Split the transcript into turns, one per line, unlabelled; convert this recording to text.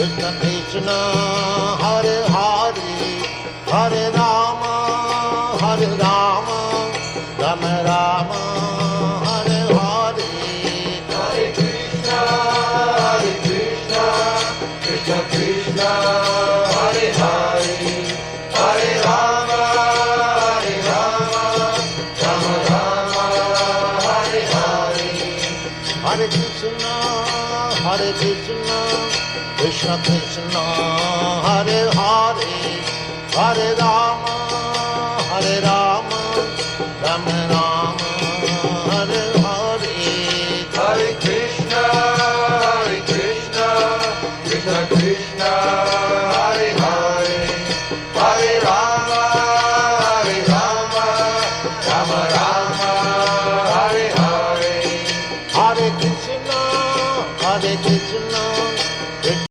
Krishna Krishna Hare Hare Hare Rama Rama Rama Hare Hare
Hare Krishna Krishna Krishna Hare Hare Hare Rama Rama Rama Hare Hare
Hare Krishna Krishna Krishna Hare Hare Hare Rama Rama Rama Hare Hare
Hare Krishna Krishna Krishna